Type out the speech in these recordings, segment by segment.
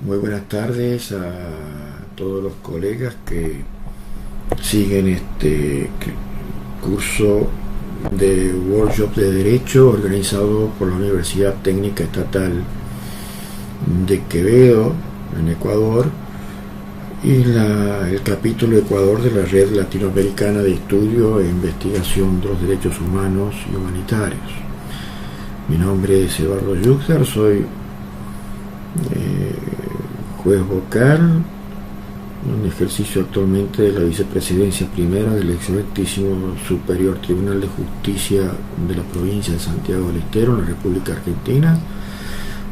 Muy buenas tardes a todos los colegas que siguen este curso de workshop de Derecho organizado por la Universidad Técnica Estatal de Quevedo, en Ecuador, y el capítulo Ecuador de la Red Latinoamericana de Estudio e Investigación de los Derechos Humanos y Humanitarios. Mi nombre es Eduardo Yuxar, soy juez vocal en ejercicio actualmente de la vicepresidencia primera del excelentísimo Superior Tribunal de Justicia de la provincia de Santiago del Estero, en la República Argentina,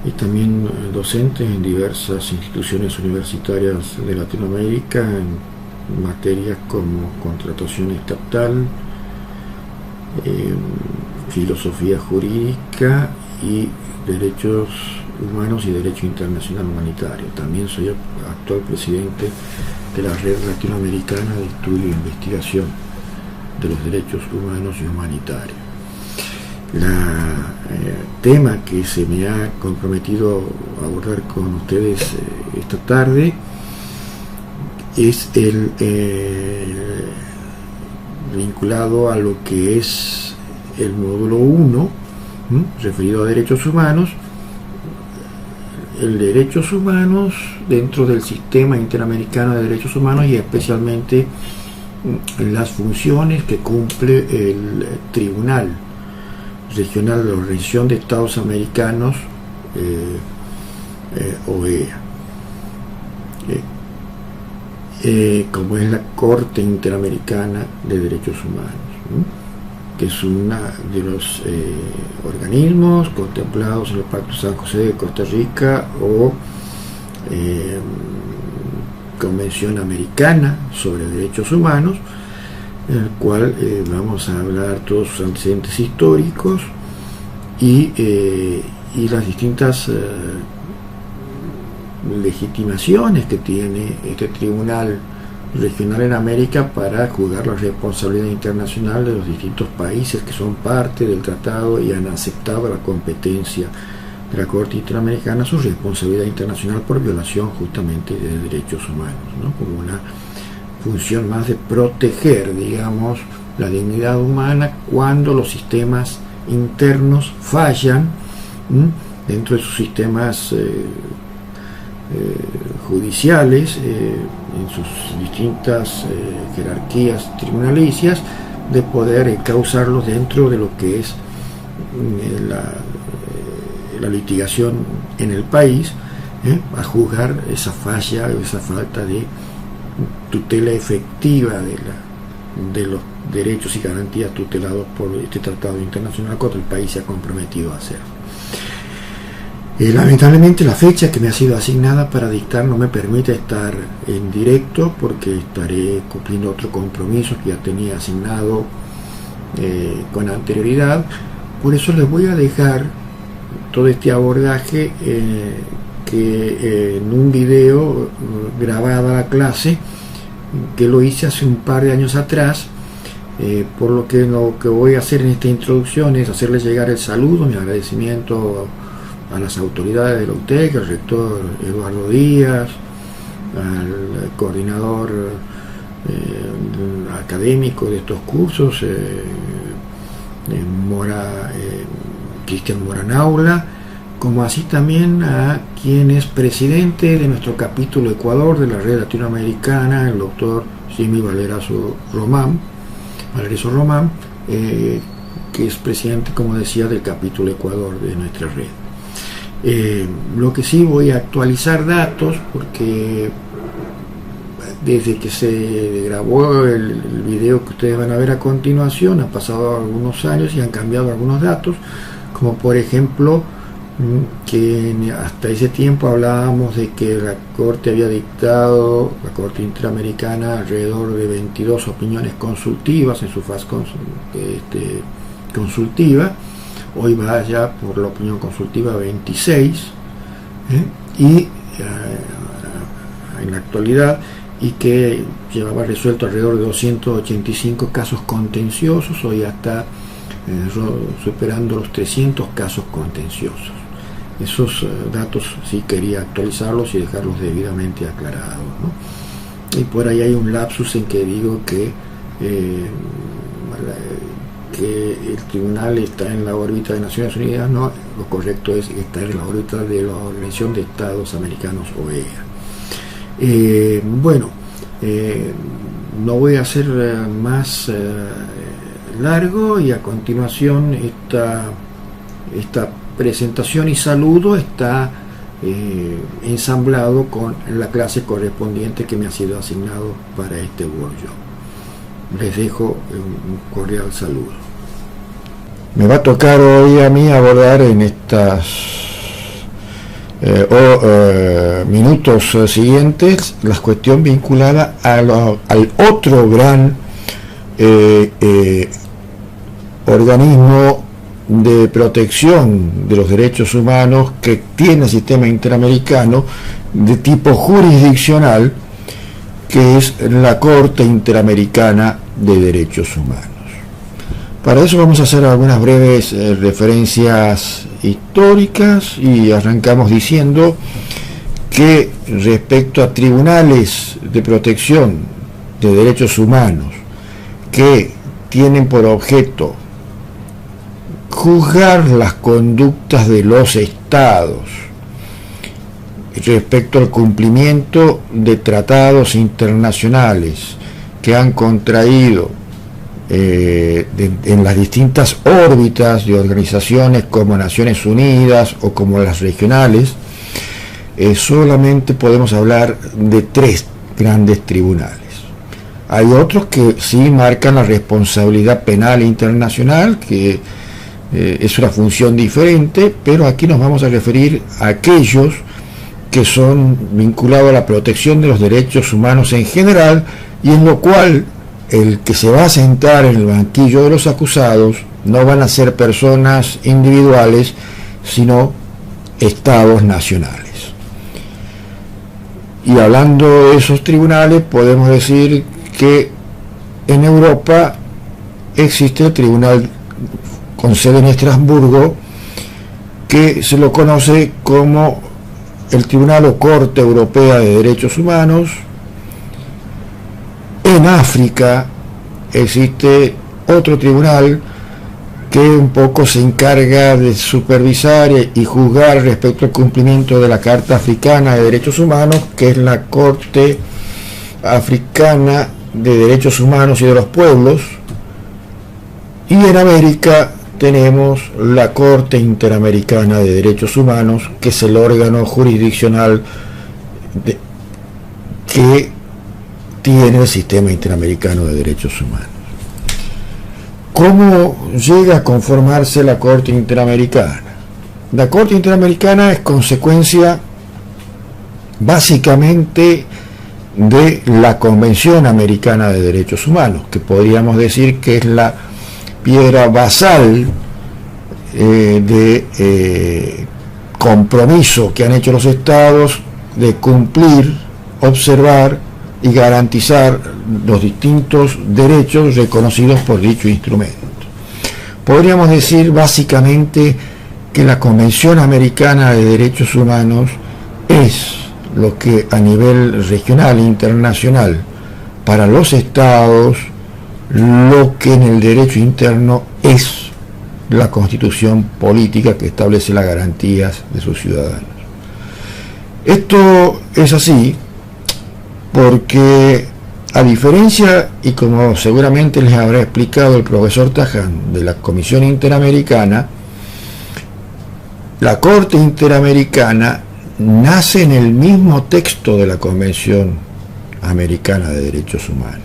y también docente en diversas instituciones universitarias de Latinoamérica en materias como contratación estatal, filosofía jurídica y derechos humanos y derecho internacional humanitario. También soy actual presidente de la Red Latinoamericana de Estudio e Investigación de los Derechos Humanos y Humanitarios. El tema que se me ha comprometido a abordar con ustedes esta tarde es el vinculado a lo que es el módulo 1, referido a derechos humanos. El derechos humanos dentro del sistema interamericano de derechos humanos y especialmente las funciones que cumple el Tribunal Regional de la Organización de Estados Americanos, OEA, como es la Corte Interamericana de Derechos Humanos, que es uno de los organismos contemplados en el Pacto San José de Costa Rica o Convención Americana sobre Derechos Humanos, en el cual vamos a hablar todos sus antecedentes históricos y las distintas legitimaciones que tiene este tribunal regional en América para juzgar la responsabilidad internacional de los distintos países que son parte del tratado y han aceptado la competencia de la Corte Interamericana, su responsabilidad internacional por violación justamente de derechos humanos, ¿no? Como una función más de proteger, digamos, la dignidad humana cuando los sistemas internos fallan dentro de sus sistemas judiciales, en sus distintas jerarquías tribunalicias, de poder causarlos dentro de lo que es la litigación en el país, a juzgar esa falla, esa falta de tutela efectiva de los derechos y garantías tutelados por este tratado internacional cuando el país se ha comprometido a hacerlo. Lamentablemente la fecha que me ha sido asignada para dictar no me permite estar en directo porque estaré cumpliendo otro compromiso que ya tenía asignado con anterioridad. Por eso les voy a dejar todo este abordaje que en un video grabada la clase que lo hice hace un par de años atrás, por lo que voy a hacer en esta introducción es hacerles llegar el saludo, mi agradecimiento a las autoridades de la UTEC, al rector Eduardo Díaz, al coordinador académico de estos cursos, Cristian Moranaula, como así también a quien es presidente de nuestro capítulo Ecuador de la Red Latinoamericana, el doctor Jimmy Valerazo Román, que es presidente, como decía, del capítulo Ecuador de nuestra red. Lo que sí voy a actualizar datos porque desde que se grabó el video que ustedes van a ver a continuación han pasado algunos años y han cambiado algunos datos, como por ejemplo que hasta ese tiempo hablábamos de que la Corte había dictado, la Corte Interamericana, alrededor de 22 opiniones consultivas en su fase consultiva. Hoy va ya por la opinión consultiva 26, y en la actualidad, y que llevaba resuelto alrededor de 285 casos contenciosos, hoy ya está superando los 300 casos contenciosos. Esos datos sí quería actualizarlos y dejarlos debidamente aclarados, ¿no? Y por ahí hay un lapsus en que digo que el tribunal está en la órbita de Naciones Unidas. No, lo correcto es estar en la órbita de la Organización de Estados Americanos, OEA. No voy a hacer más largo, y a continuación esta presentación y saludo está ensamblado con la clase correspondiente que me ha sido asignado para este workshop. Les dejo un cordial saludo. Me va a tocar hoy a mí abordar en estas minutos siguientes la cuestión vinculada al otro gran organismo de protección de los derechos humanos que tiene el sistema interamericano de tipo jurisdiccional, que es la Corte Interamericana de Derechos Humanos. Para eso vamos a hacer algunas breves referencias históricas, y arrancamos diciendo que respecto a tribunales de protección de derechos humanos que tienen por objeto juzgar las conductas de los estados respecto al cumplimiento de tratados internacionales que han contraído en las distintas órbitas de organizaciones como Naciones Unidas o como las regionales, solamente podemos hablar de 3 grandes tribunales. Hay otros que sí marcan la responsabilidad penal internacional, que es una función diferente, pero aquí nos vamos a referir a aquellos que son vinculados a la protección de los derechos humanos en general, y en lo cual el que se va a sentar en el banquillo de los acusados no van a ser personas individuales, sino estados nacionales. Y hablando de esos tribunales, podemos decir que en Europa existe el tribunal con sede en Estrasburgo, que se lo conoce como el Tribunal o Corte Europea de Derechos Humanos. En África existe otro tribunal que un poco se encarga de supervisar y juzgar respecto al cumplimiento de la Carta Africana de Derechos Humanos, que es la Corte Africana de Derechos Humanos y de los Pueblos. Y en América tenemos la Corte Interamericana de Derechos Humanos, que es el órgano jurisdiccional que tiene el sistema interamericano de derechos humanos. ¿Cómo llega a conformarse la Corte Interamericana? La Corte Interamericana es consecuencia básicamente de la Convención Americana de Derechos Humanos, que podríamos decir que es la piedra basal de compromiso que han hecho los estados de cumplir, observar y garantizar los distintos derechos reconocidos por dicho instrumento. Podríamos decir básicamente que la Convención Americana de Derechos Humanos es lo que a nivel regional e internacional para los estados, lo que en el derecho interno es la Constitución política que establece las garantías de sus ciudadanos. Esto es así porque, a diferencia, y como seguramente les habrá explicado el profesor Taján, de la Comisión Interamericana, la Corte Interamericana nace en el mismo texto de la Convención Americana de Derechos Humanos.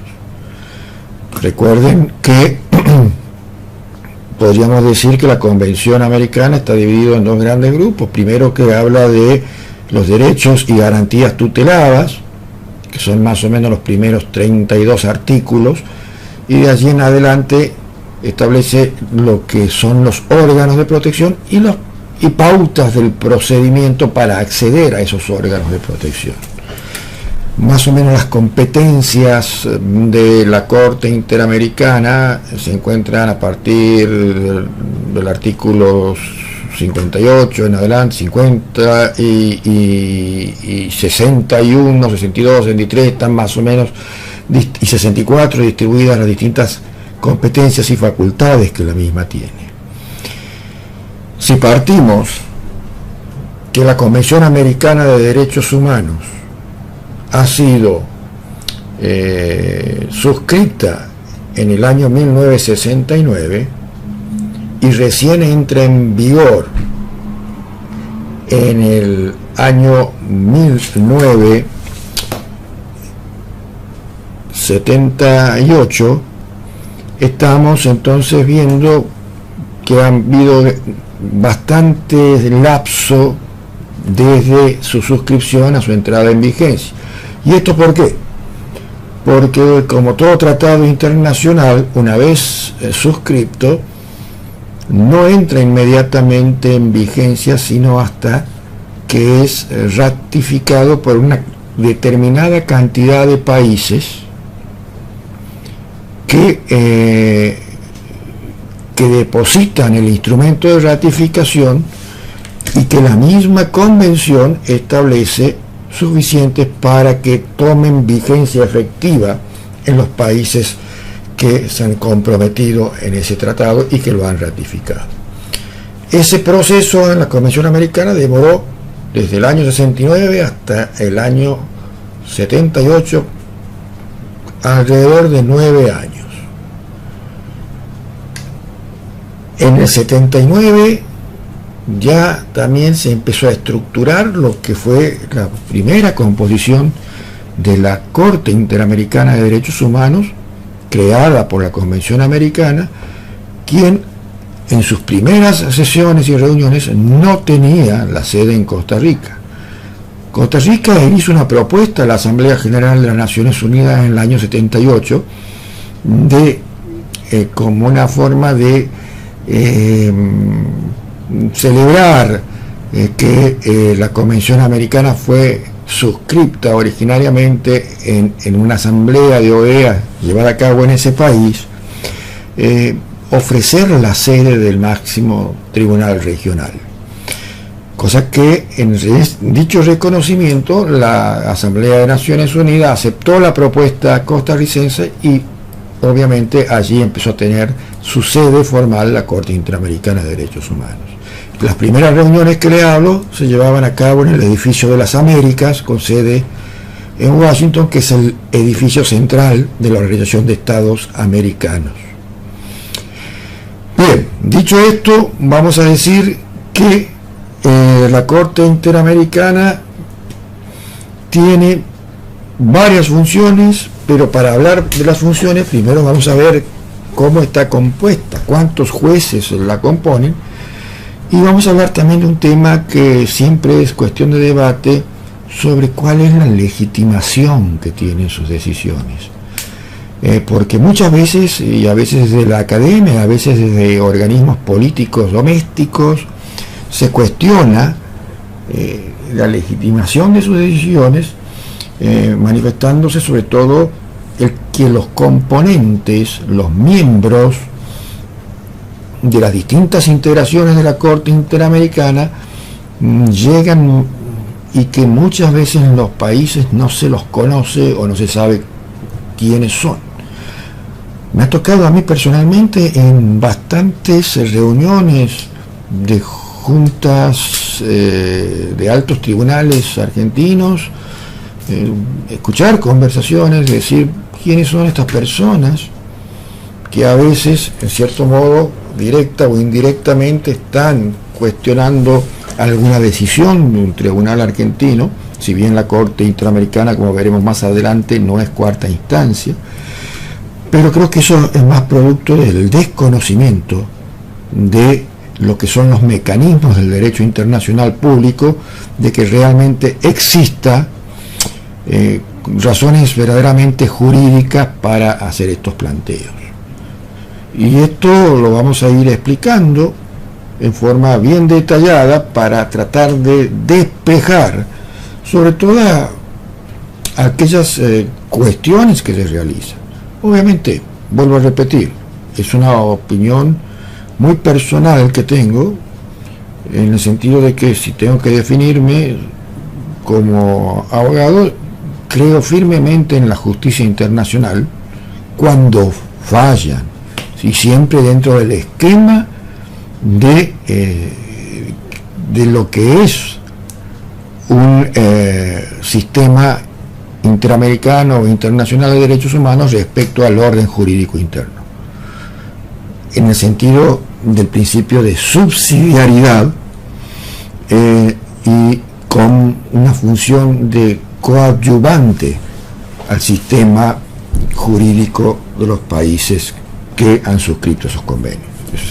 Recuerden que podríamos decir que la Convención Americana está dividida en 2 grandes grupos. Primero, que habla de los derechos y garantías tuteladas, que son más o menos los primeros 32 artículos, y de allí en adelante establece lo que son los órganos de protección y pautas del procedimiento para acceder a esos órganos de protección. Más o menos las competencias de la Corte Interamericana se encuentran a partir del artículo 58 en adelante, 50 y 61, 62, 63 están más o menos, y 64 distribuidas las distintas competencias y facultades que la misma tiene. Si partimos que la Convención Americana de Derechos Humanos ha sido suscrita en el año 1969 y recién entra en vigor en el año 1978, estamos entonces viendo que han habido bastante lapso desde su suscripción a su entrada en vigencia. ¿Y esto por qué? Porque, como todo tratado internacional, una vez suscripto, no entra inmediatamente en vigencia, sino hasta que es ratificado por una determinada cantidad de países que depositan el instrumento de ratificación y que la misma convención establece suficientes para que tomen vigencia efectiva en los países que se han comprometido en ese tratado y que lo han ratificado. Ese proceso en la Convención Americana demoró desde el año 69 hasta el año 78, alrededor de 9 años. En el 79 ya también se empezó a estructurar lo que fue la primera composición de la Corte Interamericana de Derechos Humanos, creada por la Convención Americana, quien en sus primeras sesiones y reuniones no tenía la sede en Costa Rica. Costa Rica hizo una propuesta a la Asamblea General de las Naciones Unidas en el año 78 como una forma de celebrar que la Convención Americana fue suscripta originariamente en una asamblea de OEA llevada a cabo en ese país, ofrecer la sede del máximo tribunal regional, cosa que en dicho reconocimiento la Asamblea de Naciones Unidas aceptó la propuesta costarricense y obviamente allí empezó a tener su sede formal la Corte Interamericana de Derechos Humanos. Las primeras reuniones que le hablo se llevaban a cabo en el edificio de las Américas, con sede en Washington, que es el edificio central de la Organización de Estados Americanos. Bien, dicho esto, vamos a decir que la Corte Interamericana tiene varias funciones, pero para hablar de las funciones, primero vamos a ver cómo está compuesta, cuántos jueces la componen, y vamos a hablar también de un tema que siempre es cuestión de debate sobre cuál es la legitimación que tienen sus decisiones. Porque muchas veces, y a veces desde la academia, a veces desde organismos políticos domésticos, se cuestiona la legitimación de sus decisiones, manifestándose sobre todo el que los componentes, los miembros de las distintas integraciones de la Corte Interamericana llegan y que muchas veces en los países no se los conoce o no se sabe quiénes son. Me ha tocado a mí personalmente en bastantes reuniones de juntas de altos tribunales argentinos, escuchar conversaciones, decir quiénes son estas personas que a veces, en cierto modo, directa o indirectamente, están cuestionando alguna decisión de un tribunal argentino, si bien la Corte Interamericana, como veremos más adelante, no es cuarta instancia, pero creo que eso es más producto del desconocimiento de lo que son los mecanismos del derecho internacional público, de que realmente exista razones verdaderamente jurídicas para hacer estos planteos. Y esto lo vamos a ir explicando en forma bien detallada para tratar de despejar sobre todo aquellas cuestiones que se realizan. Obviamente, vuelvo a repetir, es una opinión muy personal que tengo, en el sentido de que si tengo que definirme como abogado, creo firmemente en la justicia internacional cuando fallan, y siempre dentro del esquema de lo que es un sistema interamericano o internacional de derechos humanos respecto al orden jurídico interno, en el sentido del principio de subsidiariedad y con una función de coadyuvante al sistema jurídico de los países que han suscrito esos convenios,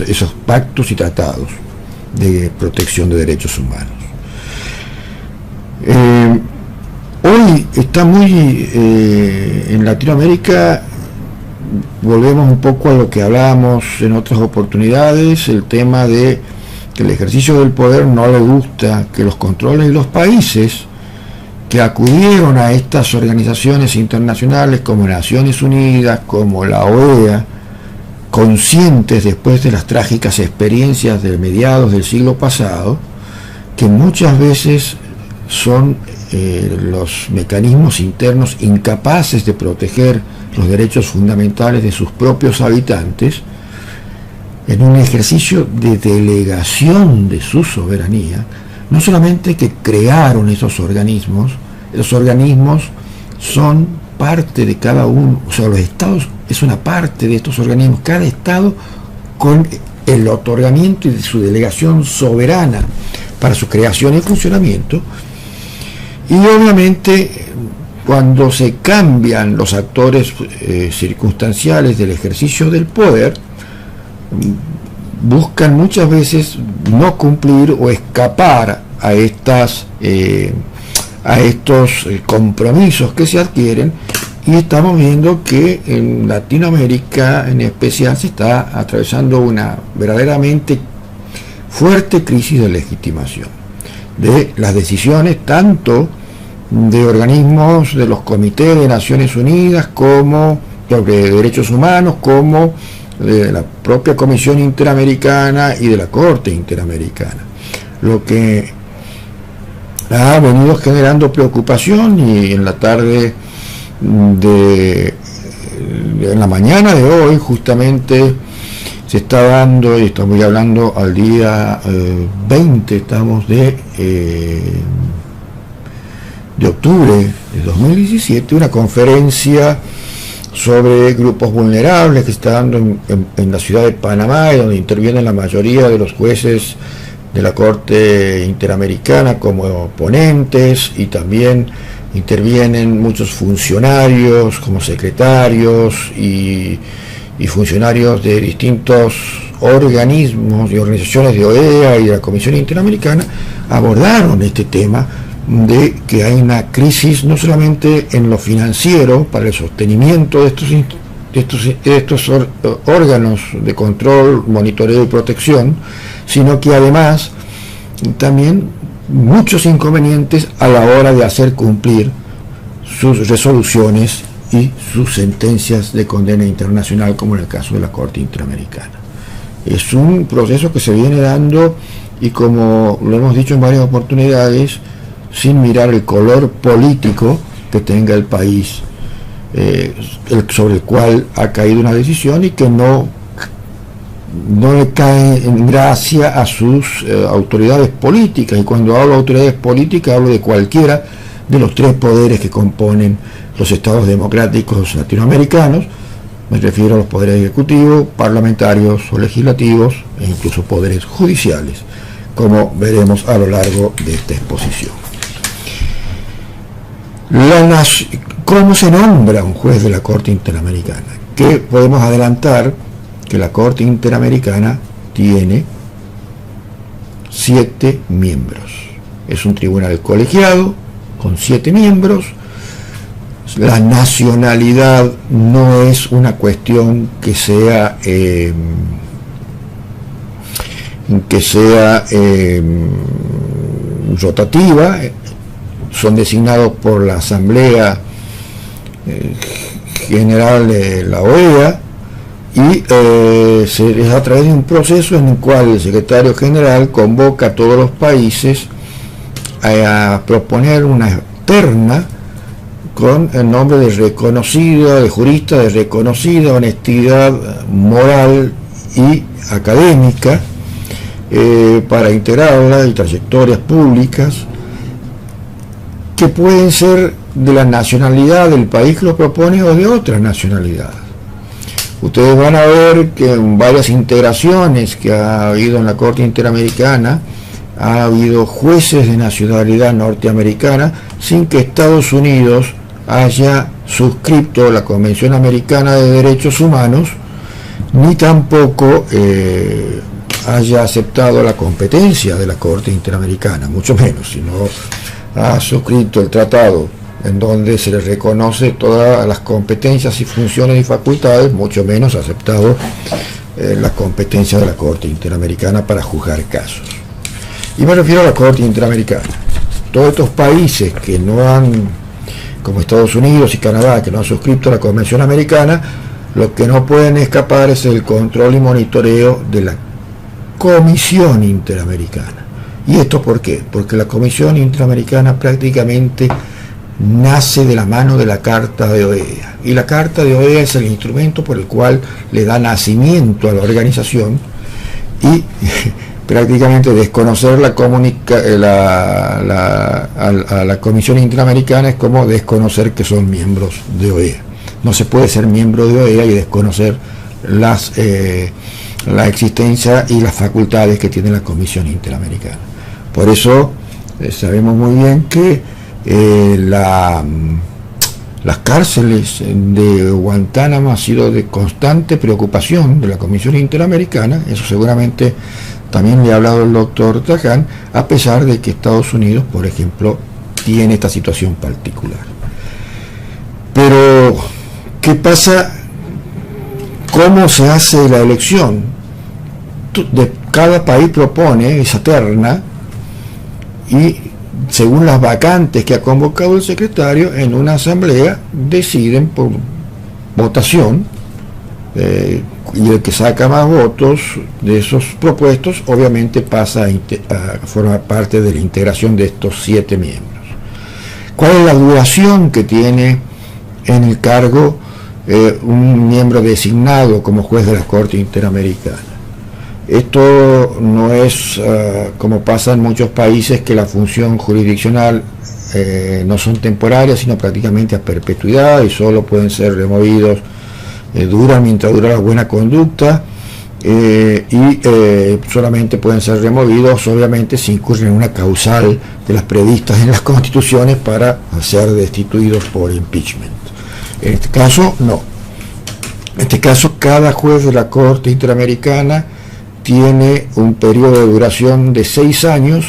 esos pactos y tratados de protección de derechos humanos. Hoy está muy en Latinoamérica, volvemos un poco a lo que hablábamos en otras oportunidades, el tema de que el ejercicio del poder no le gusta, que los controles de los países que acudieron a estas organizaciones internacionales como Naciones Unidas, como la OEA, conscientes después de las trágicas experiencias de mediados del siglo pasado, que muchas veces son los mecanismos internos incapaces de proteger los derechos fundamentales de sus propios habitantes, en un ejercicio de delegación de su soberanía, no solamente que crearon esos organismos, los organismos son parte de cada uno, o sea, los estados es una parte de estos organismos, cada estado con el otorgamiento y de su delegación soberana para su creación y funcionamiento. Y obviamente cuando se cambian los actores circunstanciales del ejercicio del poder, buscan muchas veces no cumplir o escapar a estos compromisos que se adquieren, y estamos viendo que en Latinoamérica en especial se está atravesando una verdaderamente fuerte crisis de legitimación de las decisiones tanto de organismos de los comités de Naciones Unidas como sobre derechos humanos, como de la propia Comisión Interamericana y de la Corte Interamericana, lo que ha venido generando preocupación. Y en la tarde en la mañana de hoy justamente se está dando, y estamos hablando al día 20, estamos de octubre de 2017, una conferencia sobre grupos vulnerables que se está dando en la ciudad de Panamá, y donde intervienen la mayoría de los jueces de la Corte Interamericana como ponentes, y también intervienen muchos funcionarios como secretarios y funcionarios de distintos organismos y organizaciones de OEA y de la Comisión Interamericana. Abordaron este tema de que hay una crisis no solamente en lo financiero para el sostenimiento de estos órganos de control, monitoreo y protección, sino que además también muchos inconvenientes a la hora de hacer cumplir sus resoluciones y sus sentencias de condena internacional, como en el caso de la Corte Interamericana. Es un proceso que se viene dando, y como lo hemos dicho en varias oportunidades, sin mirar el color político que tenga el país sobre el cual ha caído una decisión, y que no le cae en gracia a sus autoridades políticas. Y cuando hablo de autoridades políticas, hablo de cualquiera de los tres poderes que componen los estados democráticos latinoamericanos. Me refiero a los poderes ejecutivos, parlamentarios o legislativos, e incluso poderes judiciales, como veremos a lo largo de esta exposición. ¿Cómo se nombra un juez de la Corte Interamericana? Que podemos adelantar que la Corte Interamericana tiene 7 miembros. Es un tribunal colegiado con 7 miembros. La nacionalidad no es una cuestión que sea rotativa. Son designados por la Asamblea General de la OEA, y es a través de un proceso en el cual el secretario general convoca a todos los países a proponer una terna con el nombre de reconocido, de jurista de reconocida honestidad moral y académica, para integrarla y trayectorias públicas que pueden ser de la nacionalidad del país que lo propone o de otras nacionalidades. Ustedes van a ver que en varias integraciones que ha habido en la Corte Interamericana ha habido jueces de nacionalidad norteamericana sin que Estados Unidos haya suscrito la Convención Americana de Derechos Humanos, ni tampoco haya aceptado la competencia de la Corte Interamericana, mucho menos, si no ha suscrito el tratado en donde se le reconoce todas las competencias y funciones y facultades, mucho menos ha aceptado la competencia de la Corte Interamericana para juzgar casos. Y me refiero a la Corte Interamericana. Todos estos países que no han, como Estados Unidos y Canadá, que no han suscrito la Convención Americana, lo que no pueden escapar es el control y monitoreo de la Comisión Interamericana. ¿Y esto por qué? Porque la Comisión Interamericana prácticamente nace de la mano de la Carta de OEA. Y la Carta de OEA es el instrumento por el cual le da nacimiento a la organización, y prácticamente desconocer a la Comisión Interamericana es como desconocer que son miembros de OEA. No se puede ser miembro de OEA y desconocer la existencia y las facultades que tiene la Comisión Interamericana. Por eso sabemos muy bien que las cárceles de Guantánamo ha sido de constante preocupación de la Comisión Interamericana. Eso seguramente también le ha hablado el doctor Taján, a pesar de que Estados Unidos, por ejemplo, tiene esta situación particular. Pero, ¿qué pasa? ¿Cómo se hace la elección? Cada país propone esa terna y, según las vacantes que ha convocado el secretario, en una asamblea deciden por votación, y el que saca más votos de esos propuestos obviamente pasa a formar parte de la integración de estos 7 miembros. ¿Cuál es la duración que tiene en el cargo un miembro designado como juez de la Corte Interamericana? Esto no es como pasa en muchos países, que la función jurisdiccional no son temporarias, sino prácticamente a perpetuidad, y solo pueden ser removidos, duran mientras dura la buena conducta, y solamente pueden ser removidos, obviamente, si incurren en una causal de las previstas en las constituciones para ser destituidos por impeachment. En este caso, no. En este caso, cada juez de la Corte Interamericana tiene un periodo de duración de 6 años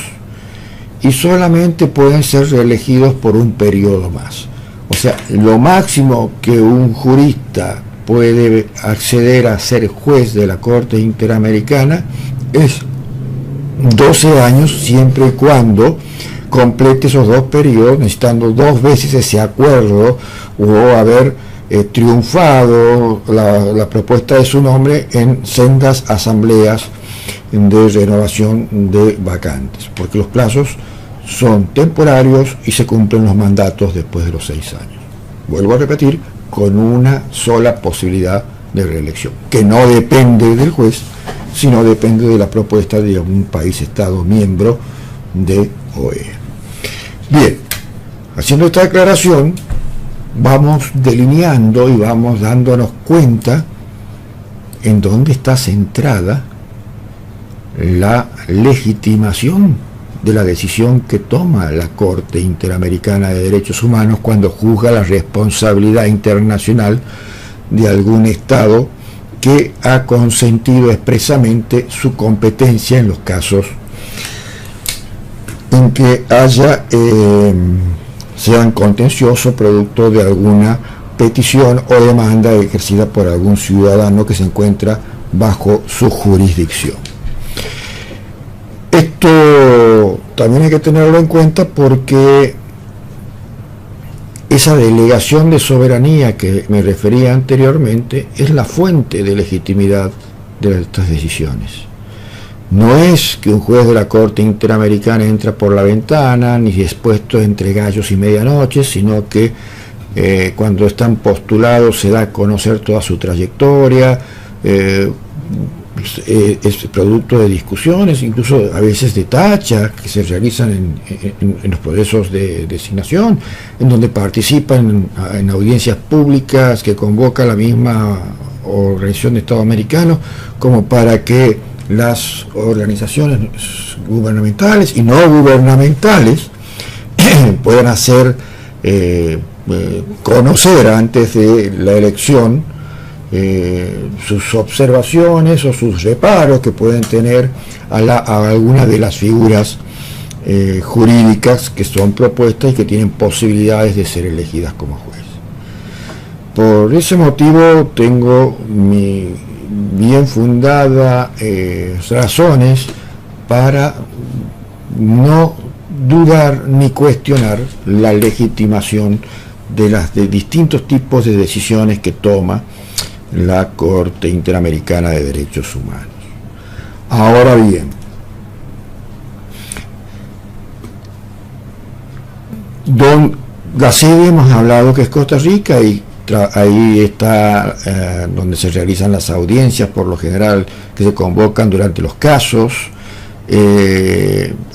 y solamente pueden ser reelegidos por un periodo más. O sea, lo máximo que un jurista puede acceder a ser juez de la Corte Interamericana es 12 años, siempre y cuando complete esos 2 periodos, necesitando 2 veces ese acuerdo o haber triunfado la propuesta de su nombre en sendas asambleas de renovación de vacantes, porque los plazos son temporarios y se cumplen los mandatos después de los 6 años. Vuelvo a repetir, con una sola posibilidad de reelección, que no depende del juez, sino depende de la propuesta de un país estado miembro de OEA. Bien, haciendo esta aclaración, vamos delineando y vamos dándonos cuenta en dónde está centrada la legitimación de la decisión que toma la Corte Interamericana de Derechos Humanos cuando juzga la responsabilidad internacional de algún Estado que ha consentido expresamente su competencia en los casos en que haya sean contenciosos producto de alguna petición o demanda ejercida por algún ciudadano que se encuentra bajo su jurisdicción. Esto también hay que tenerlo en cuenta porque esa delegación de soberanía que me refería anteriormente es la fuente de legitimidad de estas decisiones. No es que un juez de la Corte Interamericana entra por la ventana, ni es puesto entre gallos y medianoche, sino que cuando están postulados se da a conocer toda su trayectoria, es producto de discusiones, incluso a veces de tacha que se realizan en los procesos de designación, en donde participan en audiencias públicas que convoca la misma Organización de Estados Americanos, como para que las organizaciones gubernamentales y no gubernamentales puedan hacer conocer antes de la elección sus observaciones o sus reparos que pueden tener a alguna de las figuras jurídicas que son propuestas y que tienen posibilidades de ser elegidas como juez. Por ese motivo tengo mi bien fundada razones para no dudar ni cuestionar la legitimación de distintos tipos de decisiones que toma la Corte Interamericana de Derechos Humanos. Ahora bien, la sede hemos hablado que es Costa Rica y ahí está donde se realizan las audiencias por lo general que se convocan durante los casos.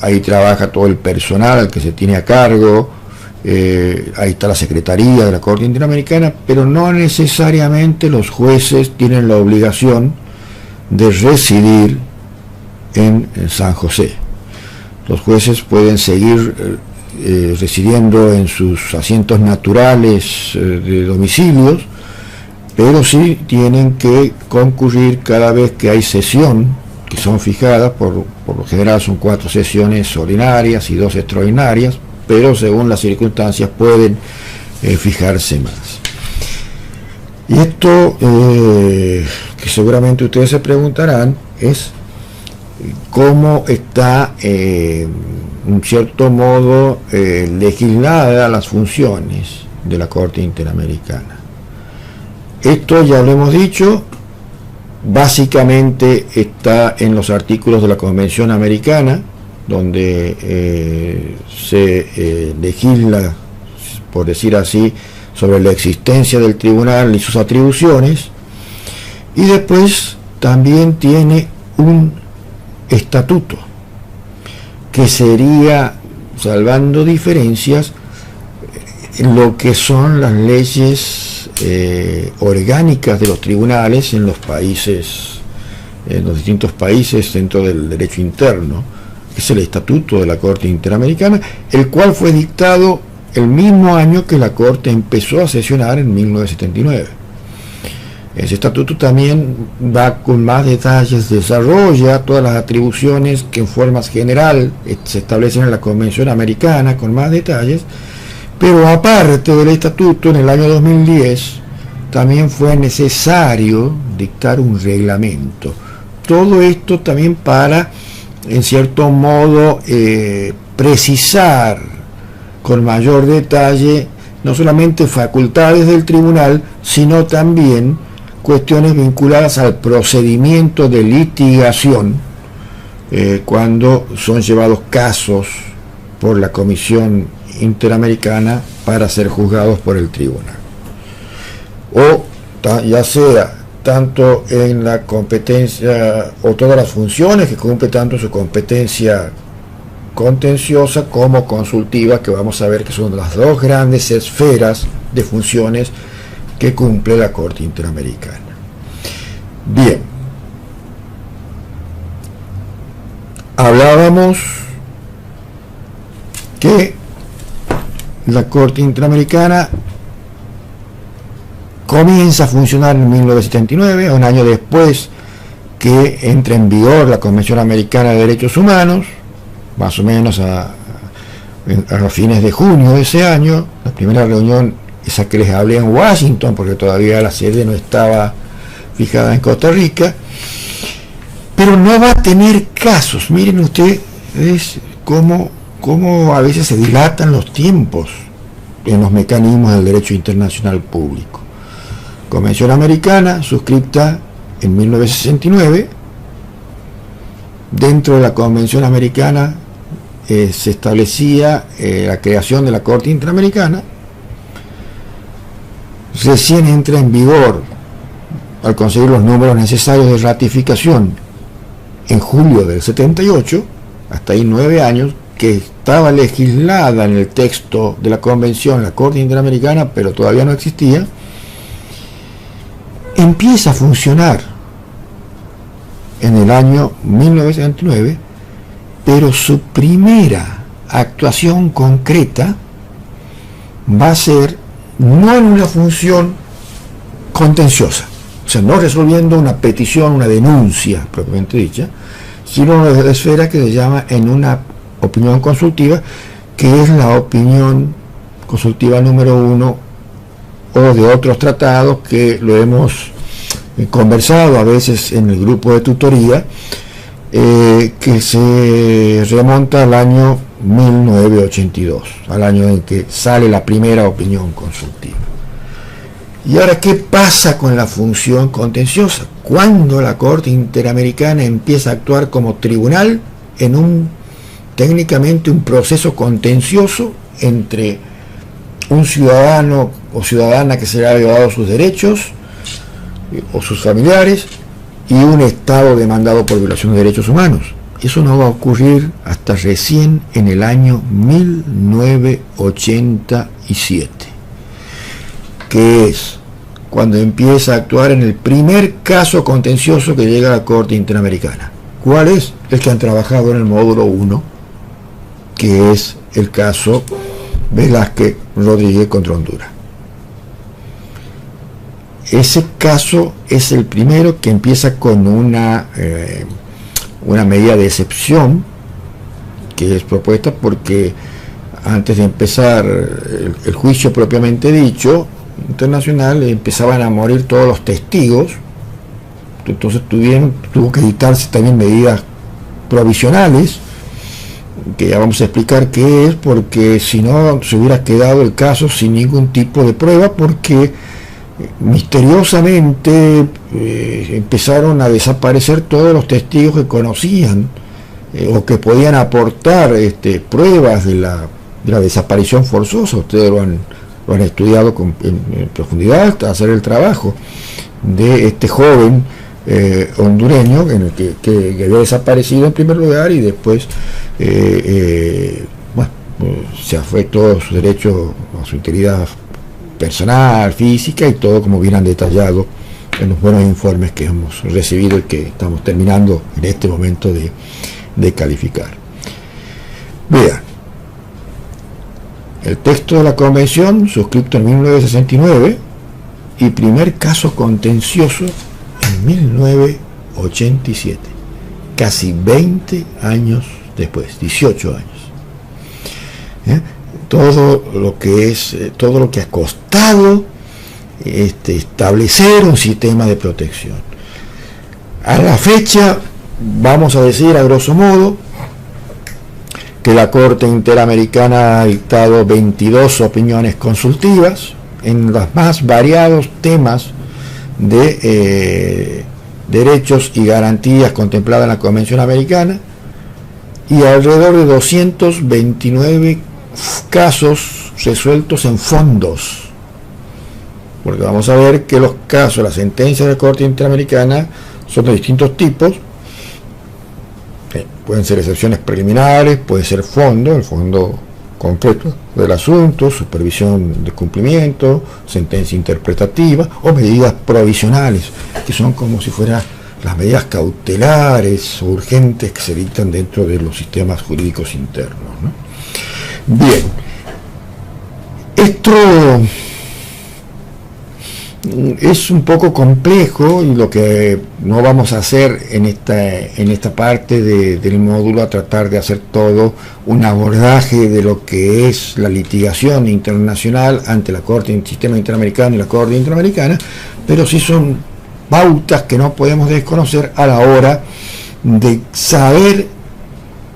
Ahí trabaja todo el personal que se tiene a cargo. Ahí está la Secretaría de la Corte Interamericana, pero no necesariamente los jueces tienen la obligación de residir en San José. Los jueces pueden seguir residiendo en sus asientos naturales de domicilios, pero sí tienen que concurrir cada vez que hay sesión, que son fijadas, por lo general son 4 sesiones ordinarias y 2 extraordinarias, pero según las circunstancias pueden fijarse más. Y esto, que seguramente ustedes se preguntarán, es cómo está, en cierto modo, legislada las funciones de la Corte Interamericana. Esto ya lo hemos dicho, básicamente está en los artículos de la Convención Americana, donde se legisla, por decir así, sobre la existencia del tribunal y sus atribuciones, y después también tiene un estatuto, que sería, salvando diferencias, lo que son las leyes orgánicas de los tribunales en los países, en los distintos países dentro del derecho interno. Es el Estatuto de la Corte Interamericana, el cual fue dictado el mismo año que la Corte empezó a sesionar, en 1979. Ese estatuto también va con más detalles, desarrolla todas las atribuciones que en forma general se establecen en la Convención Americana, con más detalles, pero aparte del estatuto, en el año 2010 también fue necesario dictar un reglamento. Todo esto también para, en cierto modo, precisar con mayor detalle no solamente facultades del tribunal, sino también cuestiones vinculadas al procedimiento de litigación cuando son llevados casos por la Comisión Interamericana para ser juzgados por el tribunal, o ya sea tanto en la competencia o todas las funciones que cumple, tanto su competencia contenciosa como consultiva, que vamos a ver que son las dos grandes esferas de funciones que cumple la Corte Interamericana. Bien, hablábamos que la Corte Interamericana comienza a funcionar en 1979, un año después que entra en vigor la Convención Americana de Derechos Humanos, más o menos a fines de junio de ese año. La primera reunión, esa que les hablé, en Washington, porque todavía la sede no estaba fijada en Costa Rica, pero no va a tener casos. Miren ustedes cómo a veces se dilatan los tiempos en los mecanismos del derecho internacional público. Convención Americana, suscrita en 1969. Dentro de la Convención Americana se establecía la creación de la Corte Interamericana. Recién entra en vigor, al conseguir los números necesarios de ratificación, en julio del 78, hasta ahí 9 años, que estaba legislada en el texto de la Convención, la Corte Interamericana, pero todavía no existía. Empieza a funcionar en el año 1979, pero su primera actuación concreta va a ser no en una función contenciosa, o sea, no resolviendo una petición, una denuncia propiamente dicha, sino en la esfera que se llama en una opinión consultiva, que es la opinión consultiva número 1, o de otros tratados que lo hemos conversado a veces en el grupo de tutoría, que se remonta al año 1982, al año en que sale la primera opinión consultiva. Y ahora, ¿qué pasa con la función contenciosa? Cuando la Corte Interamericana empieza a actuar como tribunal en técnicamente un proceso contencioso entre un ciudadano o ciudadana que se le ha violado sus derechos o sus familiares y un Estado demandado por violación de derechos humanos. Eso no va a ocurrir hasta recién en el año 1987, que es cuando empieza a actuar en el primer caso contencioso que llega a la Corte Interamericana. ¿Cuál es? El que han trabajado en el módulo 1, que es el caso Velázquez Rodríguez contra Honduras. Ese caso es el primero que empieza con una medida de excepción que es propuesta porque antes de empezar el juicio propiamente dicho internacional empezaban a morir todos los testigos, entonces tuvo que dictarse también medidas provisionales, que ya vamos a explicar qué es, porque si no se hubiera quedado el caso sin ningún tipo de prueba, porque misteriosamente empezaron a desaparecer todos los testigos que conocían o que podían aportar pruebas de la desaparición forzosa. Ustedes lo han estudiado en profundidad hasta hacer el trabajo de este joven hondureño en el que había desaparecido en primer lugar y después se fue todo su derecho a su integridad personal, física y todo como bien han detallado en los buenos informes que hemos recibido y que estamos terminando en este momento de calificar. Vean, el texto de la convención suscrito en 1969 y primer caso contencioso en 1987, casi 20 años después, 18 años. Todo lo que ha costado establecer un sistema de protección. A la fecha, vamos a decir a grosso modo, que la Corte Interamericana ha dictado 22 opiniones consultivas en los más variados temas de derechos y garantías contempladas en la Convención Americana, y alrededor de 229 casos resueltos en fondos, porque vamos a ver que los casos, las sentencias de la Corte Interamericana son de distintos tipos. Pueden ser excepciones preliminares, puede ser fondo, el fondo completo del asunto, supervisión de cumplimiento, sentencia interpretativa o medidas provisionales, que son como si fueran las medidas cautelares o urgentes que se dictan dentro de los sistemas jurídicos internos, ¿no? Bien, esto es un poco complejo y lo que no vamos a hacer en esta parte del módulo, a tratar de hacer todo un abordaje de lo que es la litigación internacional ante la Corte Sistema Interamericano y la Corte Interamericana, pero sí son pautas que no podemos desconocer a la hora de saber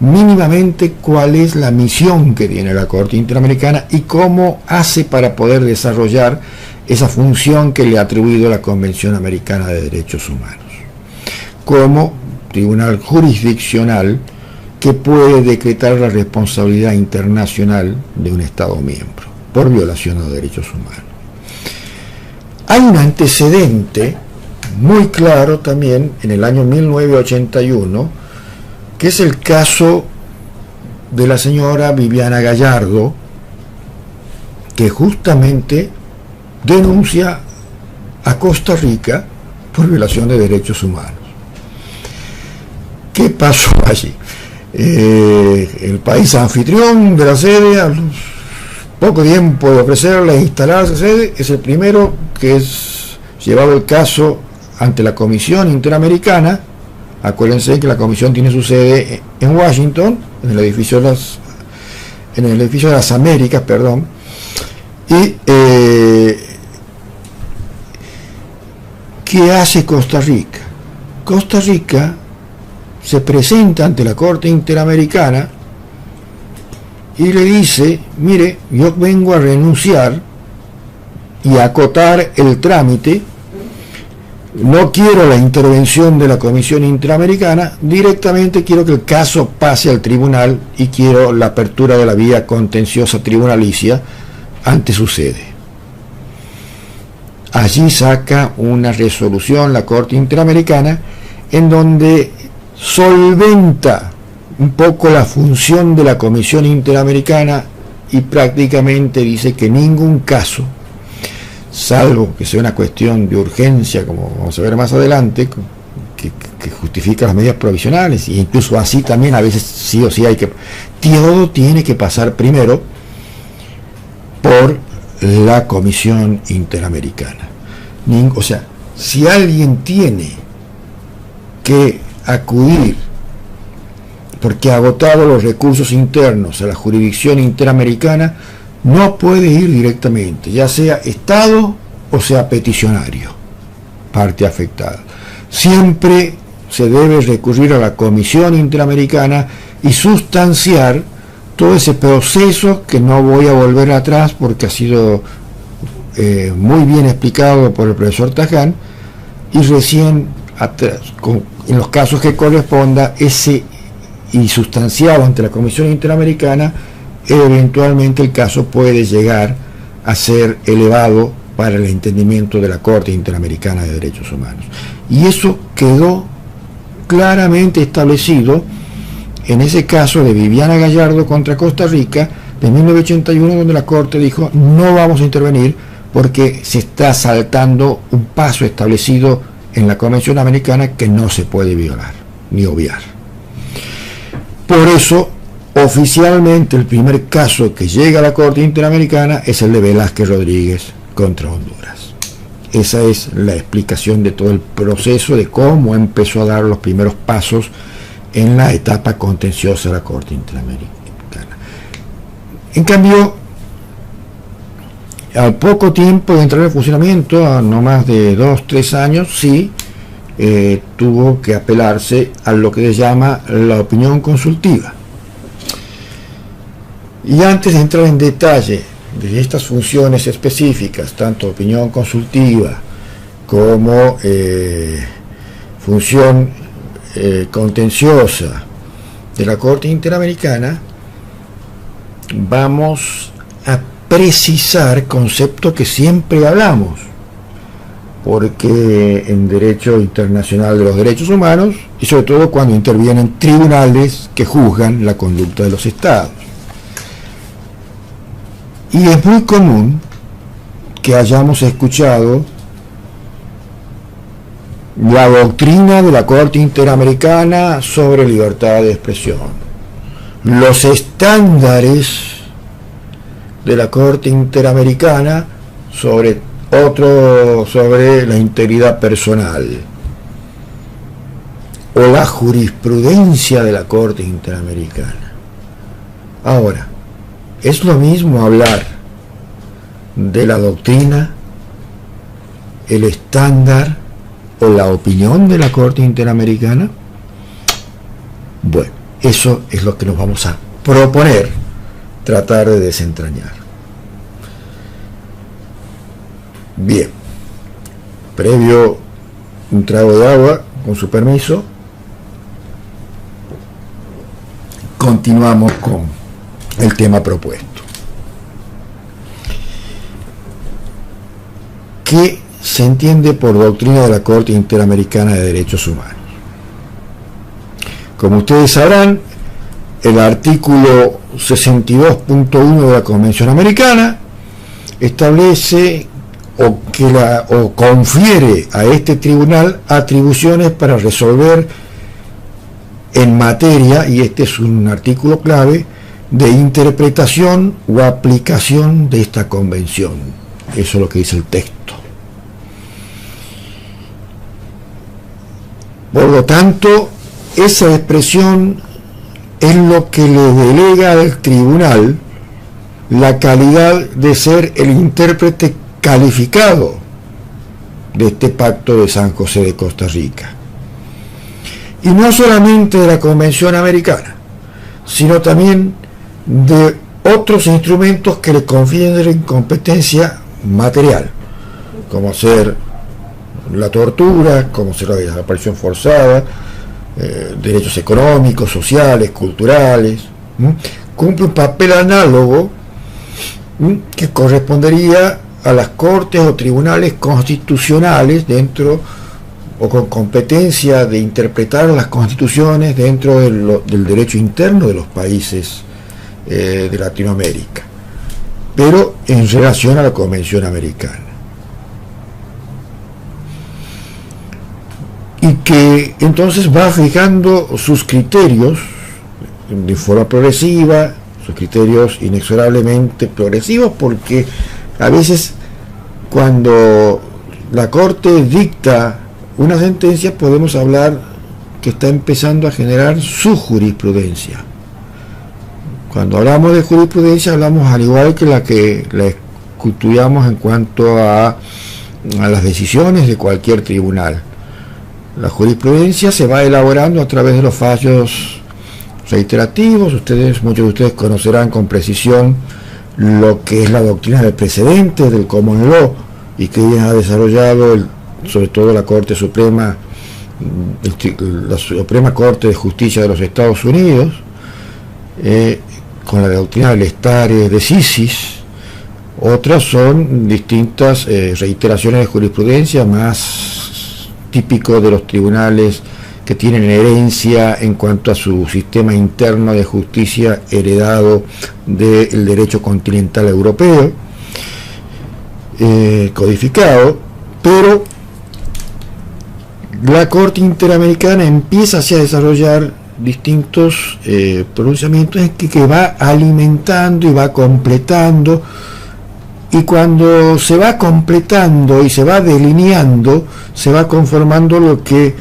mínimamente cuál es la misión que tiene la Corte Interamericana y cómo hace para poder desarrollar esa función que le ha atribuido la Convención Americana de Derechos Humanos, como tribunal jurisdiccional que puede decretar la responsabilidad internacional de un Estado miembro por violación a los derechos humanos. Hay un antecedente muy claro también en el año 1981, que es el caso de la señora Viviana Gallardo, que justamente denuncia a Costa Rica por violación de derechos humanos. ¿Qué pasó allí? El país anfitrión de la sede, al poco tiempo de ofrecerle e instalarse sede, es el primero que es llevado el caso ante la Comisión Interamericana. Acuérdense que la comisión tiene su sede en Washington, en el edificio de las Américas, perdón. Y ¿qué hace Costa Rica? Costa Rica se presenta ante la Corte Interamericana y le dice: mire, yo vengo a renunciar y a acotar el trámite, no quiero la intervención de la Comisión Interamericana, directamente quiero que el caso pase al tribunal y quiero la apertura de la vía contenciosa tribunalicia ante su sede. Allí saca una resolución la Corte Interamericana en donde solventa un poco la función de la Comisión Interamericana y prácticamente dice que ningún caso, salvo que sea una cuestión de urgencia, como vamos a ver más adelante, que justifica las medidas provisionales, e incluso así también a veces sí o sí todo tiene que pasar primero por la Comisión Interamericana. O sea, si alguien tiene que acudir porque ha agotado los recursos internos a la jurisdicción interamericana, no puede ir directamente, ya sea Estado o sea peticionario, parte afectada. Siempre se debe recurrir a la Comisión Interamericana y sustanciar todo ese proceso, que no voy a volver atrás porque ha sido muy bien explicado por el profesor Taján, y recién atrás, en los casos que corresponda, ese y sustanciado ante la Comisión Interamericana, eventualmente el caso puede llegar a ser elevado para el entendimiento de la Corte Interamericana de Derechos Humanos. Y eso quedó claramente establecido en ese caso de Viviana Gallardo contra Costa Rica de 1981, donde la Corte dijo: no vamos a intervenir porque se está saltando un paso establecido en la Convención Americana que no se puede violar ni obviar. Por eso, oficialmente, el primer caso que llega a la Corte Interamericana es el de Velázquez Rodríguez contra Honduras. Esa es la explicación de todo el proceso, de cómo empezó a dar los primeros pasos en la etapa contenciosa de la Corte Interamericana. En cambio, al poco tiempo de entrar en funcionamiento, a no más de 2-3 años, sí, tuvo que apelarse a lo que se llama la opinión consultiva. Y antes de entrar en detalle de estas funciones específicas, tanto opinión consultiva como función contenciosa de la Corte Interamericana, vamos a precisar conceptos que siempre hablamos, porque en derecho internacional de los derechos humanos, y sobre todo cuando intervienen tribunales que juzgan la conducta de los estados. Y es muy común que hayamos escuchado la doctrina de la Corte Interamericana sobre libertad de expresión, los estándares de la Corte Interamericana sobre la integridad personal, o la jurisprudencia de la Corte Interamericana. Ahora, ¿es lo mismo hablar de la doctrina, el estándar o la opinión de la Corte Interamericana? Bueno, Eso es lo que nos vamos a proponer tratar de desentrañar. Bien, previo un trago de agua, con su permiso, continuamos con el tema propuesto. ¿Qué se entiende por doctrina de la Corte Interamericana de Derechos Humanos? Como ustedes sabrán, el artículo 62.1 de la Convención Americana establece o confiere a este tribunal atribuciones para resolver en materia, y este es un artículo clave, de interpretación o aplicación de esta convención. Eso es lo que dice el texto. Por lo tanto, esa expresión es lo que le delega al tribunal la calidad de ser el intérprete calificado de este pacto de San José de Costa Rica. Y no solamente de la Convención Americana, sino también de otros instrumentos que le confieren competencia material, como ser la tortura, como ser la desaparición forzada, derechos económicos, sociales, culturales. Cumple un papel análogo que correspondería a las cortes o tribunales constitucionales dentro o con competencia de interpretar las constituciones dentro del derecho interno de los países de Latinoamérica, pero en relación a la Convención Americana, y que entonces va fijando sus criterios de forma progresiva, sus criterios inexorablemente progresivos, porque a veces cuando la Corte dicta una sentencia podemos hablar que está empezando a generar su jurisprudencia. Cuando hablamos de jurisprudencia hablamos al igual que la estudiamos en cuanto a las decisiones de cualquier tribunal. La jurisprudencia se va elaborando a través de los fallos reiterativos. Muchos de ustedes conocerán con precisión lo que es la doctrina del precedente, del common law, y que ha desarrollado sobre todo la Corte Suprema, la Suprema Corte de Justicia de los Estados Unidos, con la doctrina del stare decisis. Otras son distintas reiteraciones de jurisprudencia, más típico de los tribunales que tienen herencia en cuanto a su sistema interno de justicia heredado del derecho continental europeo, codificado, pero la Corte Interamericana empieza así a desarrollar distintos pronunciamientos que va alimentando y va completando, y cuando se va completando y se va delineando, se va conformando lo que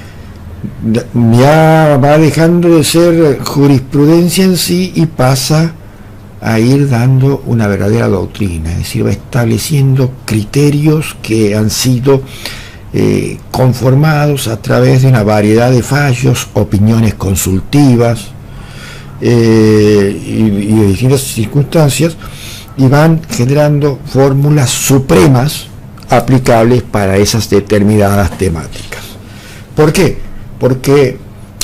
ya va dejando de ser jurisprudencia en sí y pasa a ir dando una verdadera doctrina, es decir, va estableciendo criterios que han sido conformados a través de una variedad de fallos, opiniones consultivas y de distintas circunstancias, y van generando fórmulas supremas aplicables para esas determinadas temáticas. ¿Por qué? Porque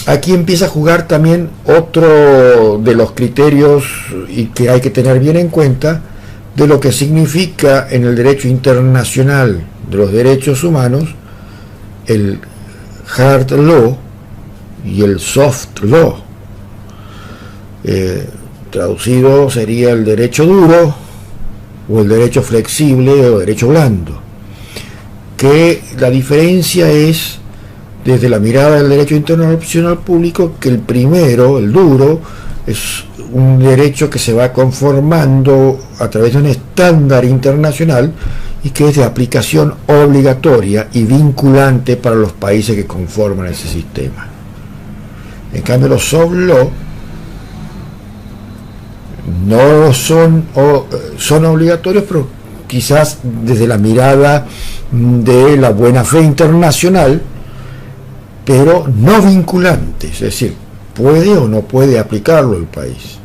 aquí empieza a jugar también otro de los criterios y que hay que tener bien en cuenta de lo que significa en el derecho internacional de los derechos humanos el hard law y el soft law. Traducido sería el derecho duro o el derecho flexible o derecho blando, que la diferencia es, desde la mirada del derecho internacional público, que el primero, el duro, es un derecho que se va conformando a través de un estándar internacional y que es de aplicación obligatoria y vinculante para los países que conforman ese sistema. En cambio, los soft law no son obligatorios, pero quizás desde la mirada de la buena fe internacional, pero no vinculantes. Es decir, puede o no puede aplicarlo el país.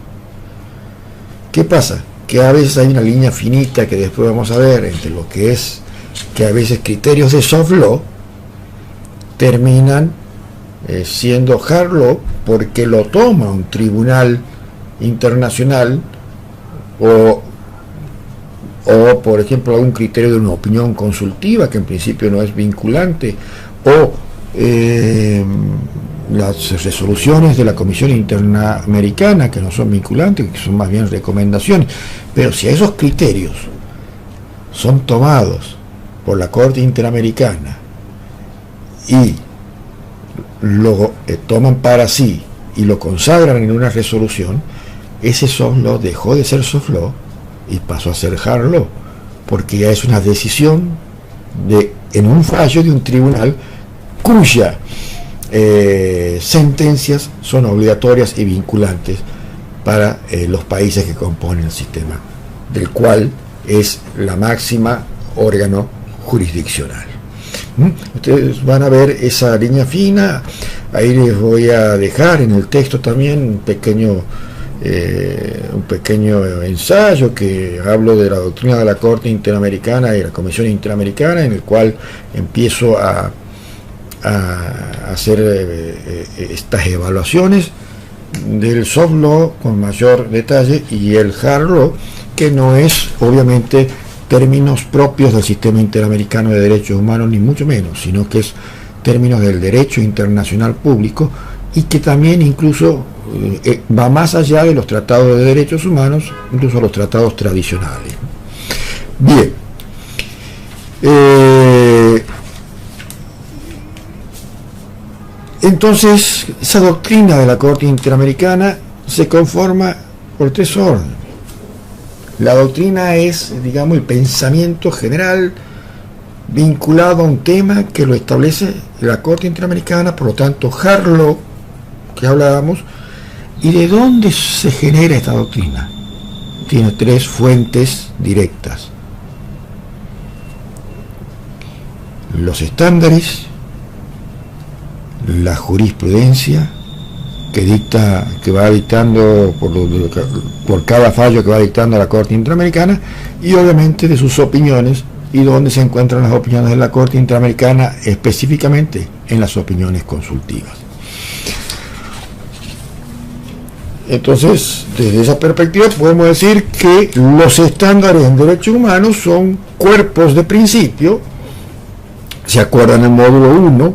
¿Qué pasa? Que a veces hay una línea finita que después vamos a ver entre lo que es que a veces criterios de soft law terminan siendo hard law porque lo toma un tribunal internacional o por ejemplo algún criterio de una opinión consultiva que en principio no es vinculante, o las resoluciones de la Comisión Interamericana que no son vinculantes, que son más bien recomendaciones. Pero si esos criterios son tomados por la Corte Interamericana y lo toman para sí y lo consagran en una resolución, ese soft law dejó de ser soft law y pasó a ser hard law, porque ya es una decisión en un fallo de un tribunal cuya sentencias son obligatorias y vinculantes para los países que componen el sistema, del cual es la máxima órgano jurisdiccional. Ustedes van a ver esa línea fina. Ahí les voy a dejar en el texto también un pequeño ensayo que hablo de la doctrina de la Corte Interamericana y la Comisión Interamericana, en el cual empiezo a hacer estas evaluaciones del soft law con mayor detalle y el hard law, que no es obviamente términos propios del sistema interamericano de derechos humanos, ni mucho menos, sino que es términos del derecho internacional público, y que también incluso va más allá de los tratados de derechos humanos, incluso los tratados tradicionales. Bien, entonces esa doctrina de la Corte Interamericana se conforma por tres órdenes. La doctrina es, digamos, el pensamiento general vinculado a un tema que lo establece la Corte Interamericana, por lo tanto, hard law, que hablábamos. ¿Y de dónde se genera esta doctrina? Tiene tres fuentes directas: los estándares, la jurisprudencia que va dictando por cada fallo que va dictando la Corte Interamericana, y obviamente de sus opiniones, y dónde se encuentran las opiniones de la Corte Interamericana, específicamente en las opiniones consultivas. Entonces, desde esa perspectiva podemos decir que los estándares en derechos humanos son cuerpos de principio. ¿Se acuerdan el módulo 1?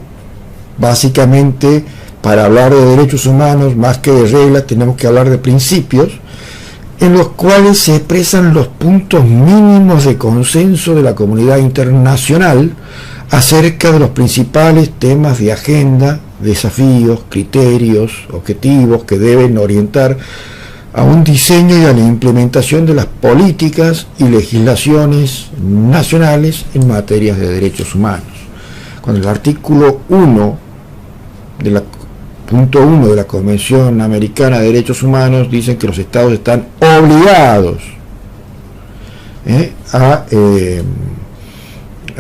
Básicamente, para hablar de derechos humanos, más que de reglas, tenemos que hablar de principios, en los cuales se expresan los puntos mínimos de consenso de la comunidad internacional acerca de los principales temas de agenda, desafíos, criterios, objetivos que deben orientar a un diseño y a la implementación de las políticas y legislaciones nacionales en materias de derechos humanos. Cuando el artículo 1 de la punto 1 de la Convención Americana de Derechos Humanos dicen que los estados están obligados a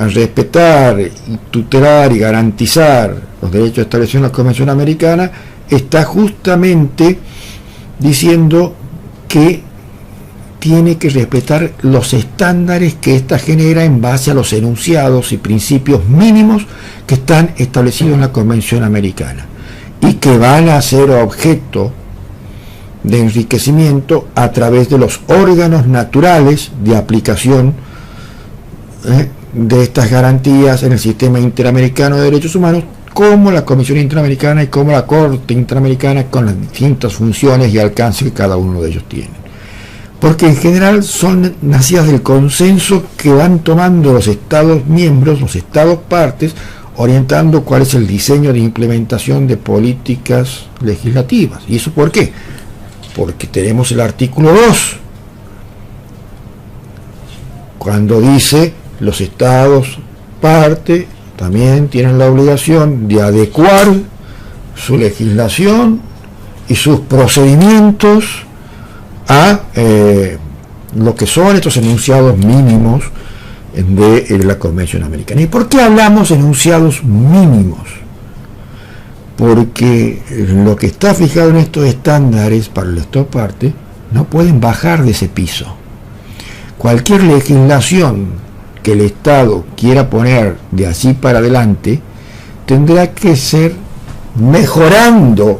respetar, tutelar y garantizar los derechos establecidos en la Convención Americana, está justamente diciendo que tiene que respetar los estándares que ésta genera en base a los enunciados y principios mínimos que están establecidos en la Convención Americana y que van a ser objeto de enriquecimiento a través de los órganos naturales de aplicación de estas garantías en el sistema interamericano de derechos humanos, como la Comisión Interamericana y como la Corte Interamericana, con las distintas funciones y alcance que cada uno de ellos tiene. Porque en general son nacidas del consenso que van tomando los estados miembros, los estados partes, orientando cuál es el diseño de implementación de políticas legislativas. ¿Y eso por qué? Porque tenemos el artículo 2, cuando dice los estados parte también tienen la obligación de adecuar su legislación y sus procedimientos a lo que son estos enunciados mínimos de la Convención Americana. ¿Y por qué hablamos de enunciados mínimos? porque lo que está fijado en estos estándares para el Estado parte no pueden bajar de ese piso. Cualquier legislación que el Estado quiera poner de así para adelante tendrá que ser mejorando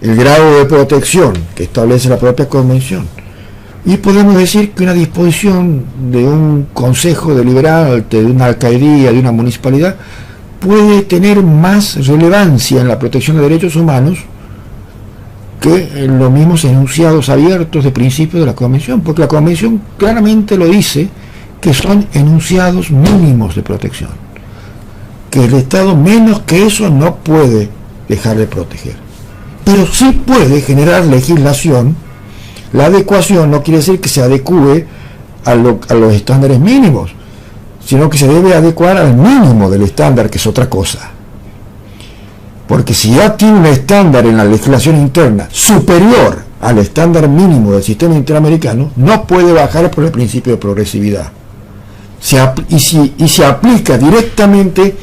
el grado de protección que establece la propia Convención. Y podemos decir que una disposición de un consejo deliberante, de una alcaldía, de una municipalidad, puede tener más relevancia en la protección de derechos humanos que los mismos enunciados abiertos de principio de la Convención, porque la Convención claramente lo dice, que son enunciados mínimos de protección, que el Estado menos que eso no puede dejar de proteger, pero sí puede generar legislación. La adecuación no quiere decir que se adecue a los estándares mínimos, sino que se debe adecuar al mínimo del estándar, que es otra cosa. Porque si ya tiene un estándar en la legislación interna superior al estándar mínimo del sistema interamericano, no puede bajar por el principio de progresividad. Y se aplica directamente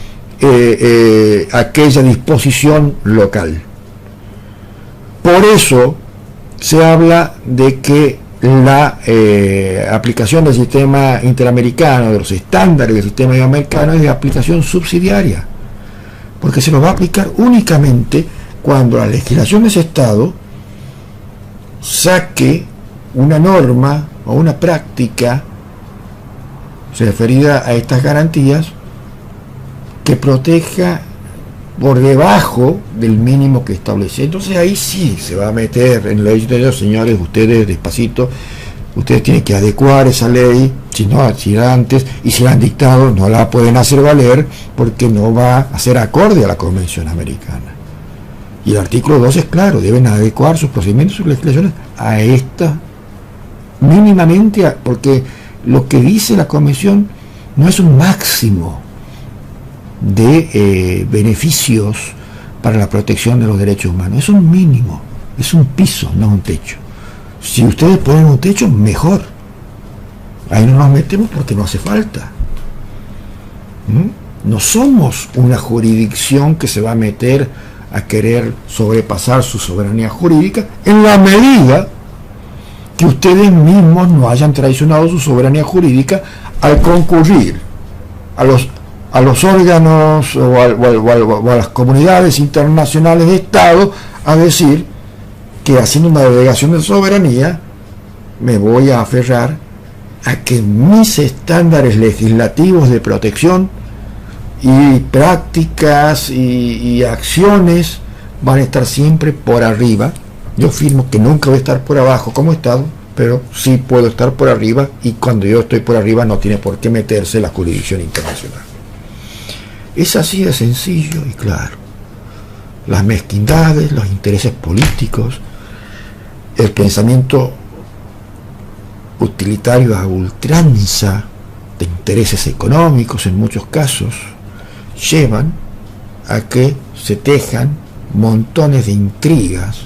aquella disposición local. Por eso se habla de que la aplicación del sistema interamericano, de los estándares del sistema interamericano, es de aplicación subsidiaria, porque se lo va a aplicar únicamente cuando la legislación de ese Estado saque una norma o una práctica referida a estas garantías que proteja por debajo del mínimo que establece. Entonces ahí sí se va a meter en la ley de ellos, señores, ustedes despacito, ustedes tienen que adecuar esa ley, si era antes, y si la han dictado, no la pueden hacer valer porque no va a ser acorde a la Convención Americana. Y el artículo 2 es claro, deben adecuar sus procedimientos, sus legislaciones a esta mínimamente, porque lo que dice la Convención no es un máximo de beneficios para la protección de los derechos humanos, es un mínimo, es un piso, no un techo. Si ustedes ponen un techo, mejor, ahí no nos metemos porque no hace falta. No somos una jurisdicción que se va a meter a querer sobrepasar su soberanía jurídica en la medida que ustedes mismos no hayan traicionado su soberanía jurídica al concurrir a los órganos o a las comunidades internacionales de Estado a decir que, haciendo una delegación de soberanía, me voy a aferrar a que mis estándares legislativos de protección y prácticas y acciones van a estar siempre por arriba. Yo afirmo que nunca voy a estar por abajo como Estado, pero sí puedo estar por arriba, y cuando yo estoy por arriba no tiene por qué meterse la jurisdicción internacional. Es así de sencillo y claro. Las mezquindades, los intereses políticos, el pensamiento utilitario a ultranza de intereses económicos en muchos casos, llevan a que se tejan montones de intrigas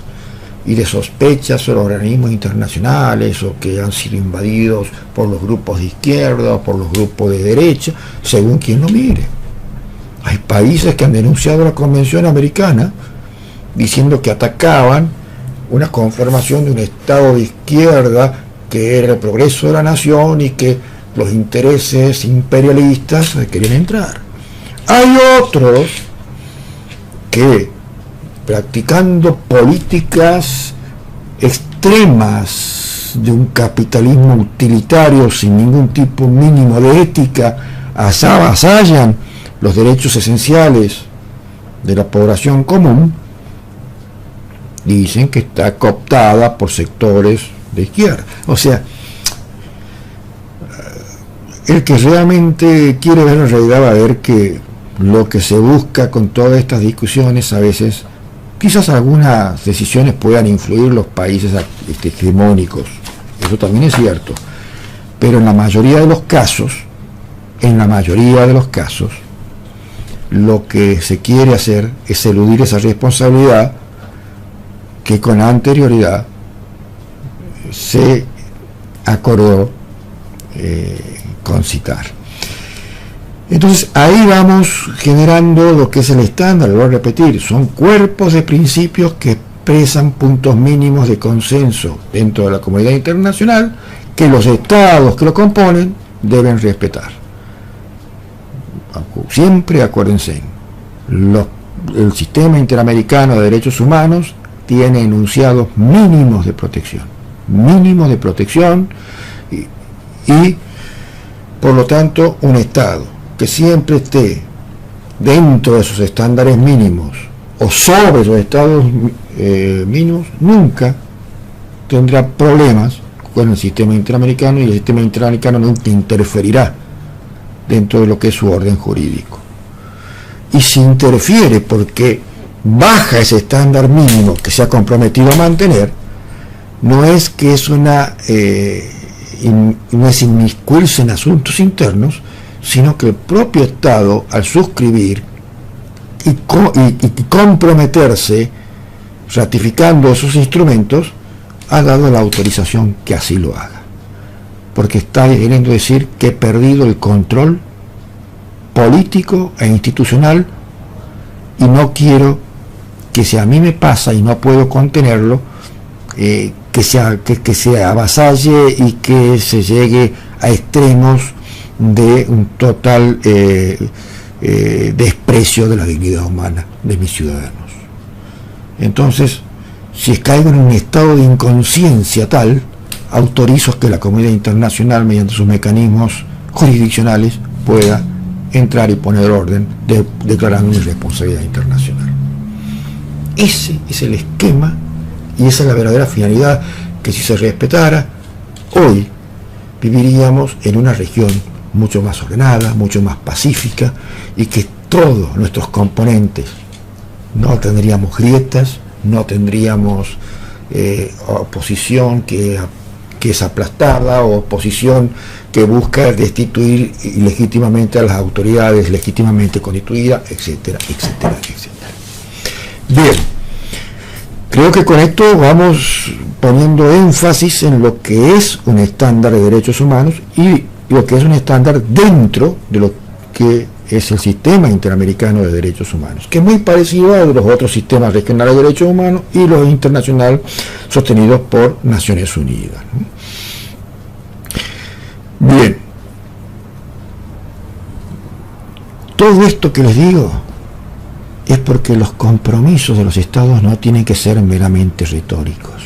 y de sospechas sobre organismos internacionales, o que han sido invadidos por los grupos de izquierda o por los grupos de derecha, según quien lo mire. Hay países que han denunciado la Convención Americana diciendo que atacaban una conformación de un Estado de izquierda que era el progreso de la nación y que los intereses imperialistas querían entrar. Hay otros que, practicando políticas extremas de un capitalismo utilitario sin ningún tipo mínimo de ética, avasallan los derechos esenciales de la población común, dicen que está cooptada por sectores de izquierda. O sea, el que realmente quiere ver la realidad va a ver que lo que se busca con todas estas discusiones, a veces, quizás algunas decisiones puedan influir los países hegemónicos, eso también es cierto, pero en la mayoría de los casos, lo que se quiere hacer es eludir esa responsabilidad que con anterioridad se acordó concitar. Entonces ahí vamos generando lo que es el estándar, lo voy a repetir, son cuerpos de principios que expresan puntos mínimos de consenso dentro de la comunidad internacional que los estados que lo componen deben respetar. Siempre acuérdense, el sistema interamericano de derechos humanos tiene enunciados mínimos de protección y por lo tanto un estado que siempre esté dentro de esos estándares mínimos o sobre esos estados mínimos nunca tendrá problemas con el sistema interamericano, y el sistema interamericano nunca interferirá dentro de lo que es su orden jurídico. Y si interfiere porque baja ese estándar mínimo que se ha comprometido a mantener, no es que es no es inmiscuirse en asuntos internos, sino que el propio Estado, al suscribir y comprometerse ratificando esos instrumentos, ha dado la autorización que así lo haga, porque está queriendo decir que he perdido el control político e institucional y no quiero que si a mí me pasa y no puedo contenerlo, que se avasalle y que se llegue a extremos de un total desprecio de la dignidad humana de mis ciudadanos. Entonces, si caigo en un estado de inconsciencia tal, autorizo que la comunidad internacional, mediante sus mecanismos jurisdiccionales, pueda entrar y poner orden, declarando una responsabilidad internacional. Ese es el esquema y esa es la verdadera finalidad, que si se respetara, hoy viviríamos en una región mucho más ordenada, mucho más pacífica, y que todos nuestros componentes no tendríamos grietas, no tendríamos oposición que es aplastada, o oposición que busca destituir ilegítimamente a las autoridades legítimamente constituidas, etcétera, etcétera, etcétera. Bien, creo que con esto vamos poniendo énfasis en lo que es un estándar de derechos humanos y lo que es un estándar dentro de lo que es el sistema interamericano de derechos humanos, que es muy parecido a los otros sistemas regionales de derechos humanos y los internacionales sostenidos por Naciones Unidas. Bien, todo esto que les digo es porque los compromisos de los estados no tienen que ser meramente retóricos.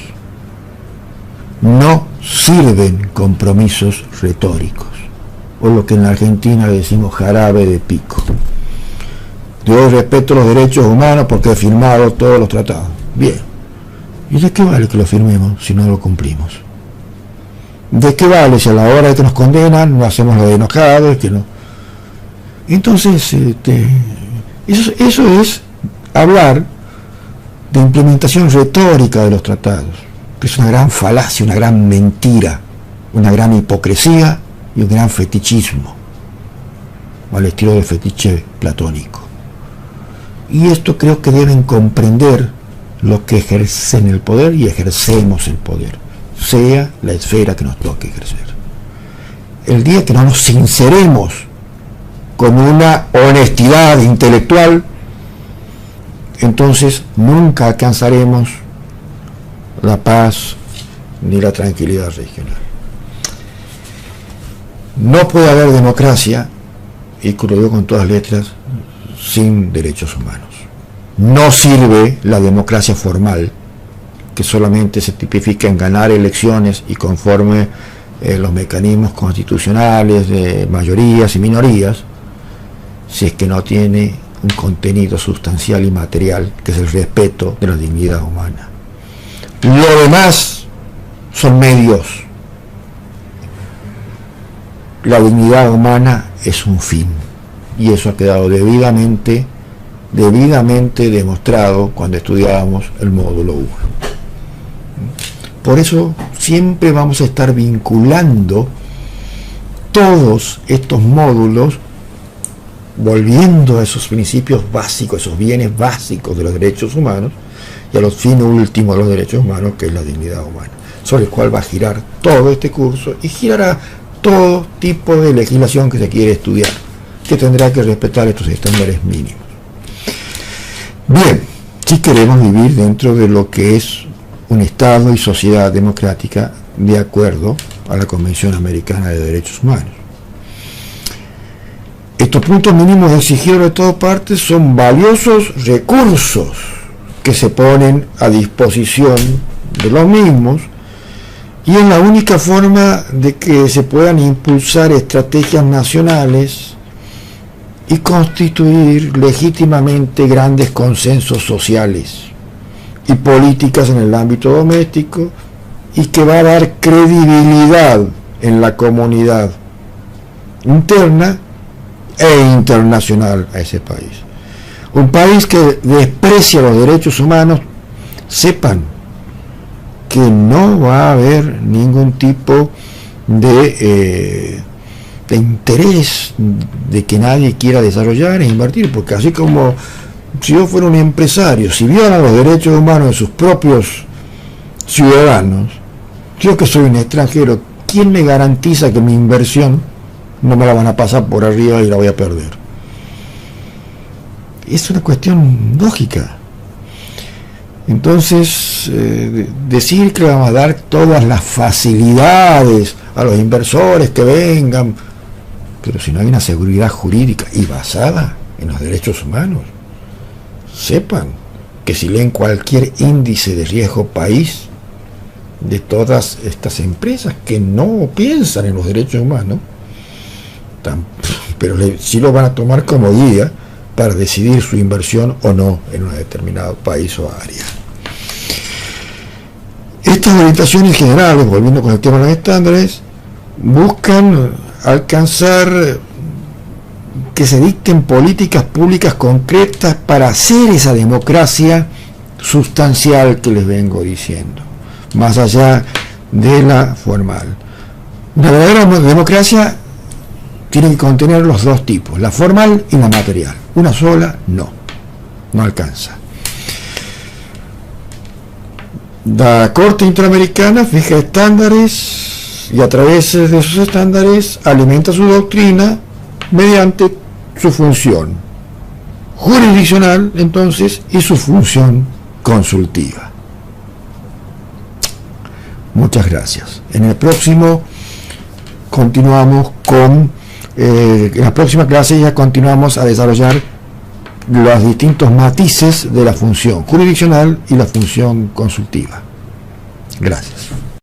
No sirven compromisos retóricos, o lo que en la Argentina decimos jarabe de pico. Yo respeto los derechos humanos porque he firmado todos los tratados. Bien, ¿y de qué vale que lo firmemos si no lo cumplimos? ¿De qué vale si a la hora de que nos condenan no hacemos lo de enojados? Que no? Entonces, eso es hablar de implementación retórica de los tratados, que es una gran falacia, una gran mentira, una gran hipocresía y un gran fetichismo, al estilo de fetiche platónico. Y esto creo que deben comprender los que ejercen el poder y ejercemos el poder, sea la esfera que nos toque ejercer. El día que no nos sinceremos con una honestidad intelectual, entonces nunca alcanzaremos la paz ni la tranquilidad regional. No puede haber democracia, y lo digo con todas letras, sin derechos humanos. No sirve la democracia formal, que solamente se tipifica en ganar elecciones y conforme los mecanismos constitucionales de mayorías y minorías, si es que no tiene un contenido sustancial y material, que es el respeto de la dignidad humana. Lo demás son medios. La dignidad humana es un fin, y eso ha quedado debidamente demostrado cuando estudiábamos el módulo 1. Por eso siempre vamos a estar vinculando todos estos módulos, volviendo a esos principios básicos, esos bienes básicos de los derechos humanos, y a los fines últimos de los derechos humanos, que es la dignidad humana, sobre el cual va a girar todo este curso y girará todo tipo de legislación que se quiere estudiar, que tendrá que respetar estos estándares mínimos. Bien, si queremos vivir dentro de lo que es un Estado y sociedad democrática de acuerdo a la Convención Americana de Derechos Humanos. Estos puntos mínimos exigidos de todas partes son valiosos recursos que se ponen a disposición de los mismos, y es la única forma de que se puedan impulsar estrategias nacionales y constituir legítimamente grandes consensos sociales y políticas en el ámbito doméstico, y que va a dar credibilidad en la comunidad interna e internacional a ese país. Un país que desprecia los derechos humanos, sepan que no va a haber ningún tipo de interés de que nadie quiera desarrollar e invertir, porque así como si yo fuera un empresario, si violan los derechos humanos de sus propios ciudadanos, yo que soy un extranjero, ¿quién me garantiza que mi inversión no me la van a pasar por arriba y la voy a perder? Es una cuestión lógica. Entonces, decir que le vamos a dar todas las facilidades a los inversores que vengan, pero si no hay una seguridad jurídica y basada en los derechos humanos, sepan que si leen cualquier índice de riesgo país de todas estas empresas que no piensan en los derechos humanos, pero sí lo van a tomar como guía para decidir su inversión o no en un determinado país o área. Estas orientaciones generales, volviendo con el tema de los estándares, buscan alcanzar que se dicten políticas públicas concretas para hacer esa democracia sustancial que les vengo diciendo, más allá de la formal. Una verdadera democracia tiene que contener los dos tipos, la formal y la material. Una sola no alcanza. La Corte Interamericana fija estándares y a través de esos estándares alimenta su doctrina mediante su función jurisdiccional, entonces, y su función consultiva. Muchas gracias. En el próximo continuamos con en la próxima clase ya continuamos a desarrollar los distintos matices de la función jurisdiccional y la función consultiva. Gracias.